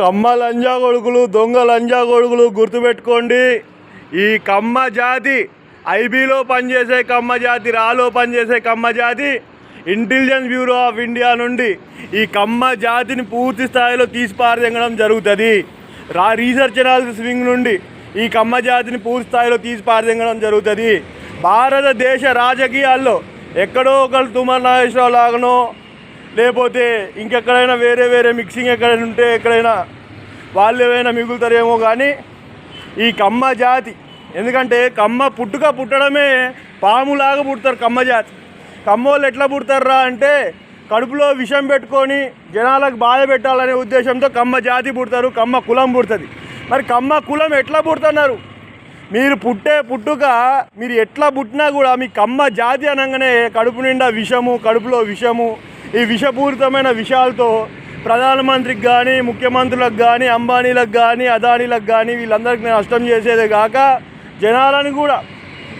కమ్మ లంజా కొడుకులు, దొంగ లంజా కొడుకులు గుర్తుపెట్టుకోండి. ఈ కమ్మ జాతి, ఐబీలో పనిచేసే కమ్మ జాతి, రాలో పనిచేసే కమ్మ జాతి, ఇంటెలిజెన్స్ బ్యూరో ఆఫ్ ఇండియా నుండి ఈ కమ్మ జాతిని పూర్తి స్థాయిలో తీసి పారదెంగడం జరుగుతుంది. రీసెర్చ్ అనాలిసిస్ వింగ్ నుండి ఈ కమ్మ జాతిని పూర్తి స్థాయిలో తీసి పారదెంగడం జరుగుతుంది. భారతదేశ రాజకీయాల్లో ఎక్కడో ఒకరు తుమ్మల నాగేశ్వరరావు లాగానో, లేకపోతే ఇంకెక్కడైనా వేరే వేరే మిక్సింగ్ ఎక్కడైనా ఉంటే ఎక్కడైనా వాళ్ళు ఏమైనా మిగులుతారేమో. కానీ ఈ కమ్మ జాతి, ఎందుకంటే కమ్మ పుట్టడమే పాములాగా పుడతారు కమ్మ జాతి. కమ్మోళ్ళు ఎట్లా పుడతారా అంటే కడుపులో విషం పెట్టుకొని జనాలకు బాధ పెట్టాలనే ఉద్దేశంతో కమ్మ జాతి పుడతారు, కమ్మ కులం పుడుతుంది. మరి కమ్మ కులం ఎట్లా పుడుతున్నారు? మీరు పుట్టుక మీరు ఎట్లా పుట్టినా కూడా మీ కమ్మ జాతి అనగానే కడుపు నిండా విషము, కడుపులో విషము, ఈ విషపూరితమైన విషయాలతో ప్రధానమంత్రికి కానీ, ముఖ్యమంత్రులకు కానీ, అంబానీలకు కానీ, అదానీలకు కానీ వీళ్ళందరికీ నష్టం చేసేదే కాక జనాలను కూడా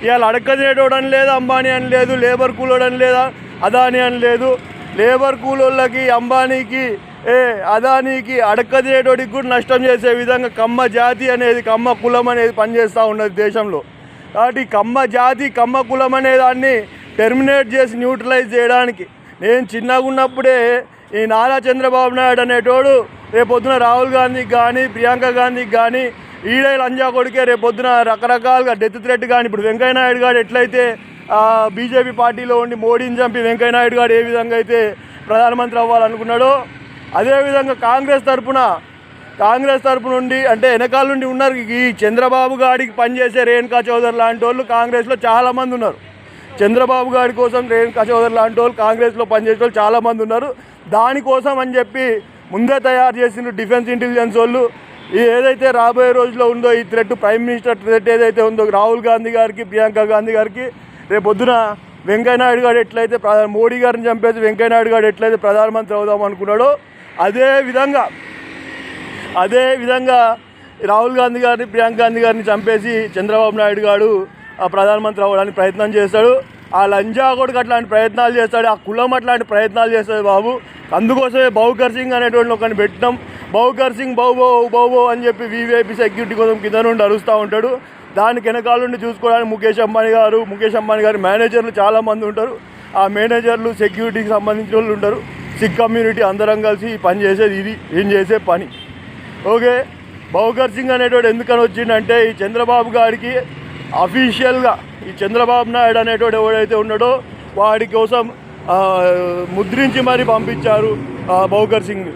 ఇవాళ అడక్కదేటోడని లేదు, అంబానీ అని లేదు, లేబర్ కూలోడని లేదా, అదానీ అని లేదు. లేబర్ కూలోళ్ళకి, అంబానీకి, అదానీకి, అడక్కదేటోడికి కూడా నష్టం చేసే విధంగా కమ్మ జాతి అనేది, కమ్మ కులం అనేది పనిచేస్తూ ఉన్నది దేశంలో. కాబట్టి కమ్మ జాతి, కమ్మ కులం అనే దాన్ని టెర్మినేట్ చేసి న్యూట్రలైజ్ చేయడానికి నేను చిన్నగా ఉన్నప్పుడే ఈ నారా చంద్రబాబు నాయుడు అనేటోడు రేపొద్దున రాహుల్ గాంధీకి కానీ, ప్రియాంక గాంధీకి కానీ ఈడే లంజా కొడుకే రేపొద్దున రకరకాలుగా డెత్ థ్రెట్ కానీ, ఇప్పుడు వెంకయ్యనాయుడు గారు ఎట్లయితే బీజేపీ పార్టీలో ఉండి మోడీని చంపి వెంకయ్యనాయుడు గారు ఏ విధంగా అయితే ప్రధానమంత్రి అవ్వాలనుకున్నాడో, అదేవిధంగా కాంగ్రెస్ తరపు నుండి అంటే వెనకాల నుండి ఉన్నారు. ఈ చంద్రబాబు గారికి పనిచేసే రేణుకా చౌదరి లాంటి వాళ్ళు కాంగ్రెస్లో చాలామంది ఉన్నారు. చంద్రబాబు గారి కోసం రేణుకా చౌదరి లాంటి వాళ్ళు కాంగ్రెస్లో పనిచేసే వాళ్ళు చాలామంది ఉన్నారు. దానికోసం అని చెప్పి ముందే తయారు చేసిన డిఫెన్స్ ఇంటెలిజెన్స్ వాళ్ళు ఏదైతే రాబోయే రోజుల్లో ఉందో ఈ థ్రెట్, ప్రైమ్ మినిస్టర్ థ్రెట్ ఏదైతే ఉందో రాహుల్ గాంధీ గారికి, ప్రియాంక గాంధీ గారికి, రేపొద్దున వెంకయ్యనాయుడు గారు ఎట్లయితే మోడీ గారిని చంపేసి వెంకయ్యనాయుడు గారు ఎట్లయితే ప్రధానమంత్రి అవుదాం అనుకున్నాడో అదే విధంగా రాహుల్ గాంధీ గారిని, ప్రియాంక గాంధీ గారిని చంపేసి చంద్రబాబు నాయుడు గారు ప్రధానమంత్రి అవ్వడానికి ప్రయత్నం చేస్తాడు. ఆ లంజా కొడుకు అట్లాంటి ప్రయత్నాలు చేస్తాడు, ఆ కులం అట్లాంటి ప్రయత్నాలు చేస్తాడు బాబు. అందుకోసమే బౌకర్ సింగ్ అనేటువంటి ఒకరిని పెట్టినాం. బౌకర్ సింగ్ బౌబో అని చెప్పి వీవీఐపీ సెక్యూరిటీ కోసం కింద నుండి అరుస్తూ ఉంటాడు. దానికి వెనకాల నుండి చూసుకోవడానికి ముఖేష్ అంబానీ గారు మేనేజర్లు చాలామంది ఉంటారు. ఆ మేనేజర్లు, సెక్యూరిటీకి సంబంధించిన వాళ్ళు ఉంటారు. సిక్ కమ్యూనిటీ అందరం కలిసి పని చేసేది ఇది ఏం చేసే పని. ఓకే, బౌకర్ సింగ్ అనేటోడు ఎందుకని వచ్చిందంటే ఈ చంద్రబాబు గారికి అఫీషియల్గా ఈ చంద్రబాబు నాయుడు అనేటోడు ఎవడైతే ఉన్నాడో వాడి కోసం ముద్రించి మరీ పంపించారు బౌకర్ సింగ్.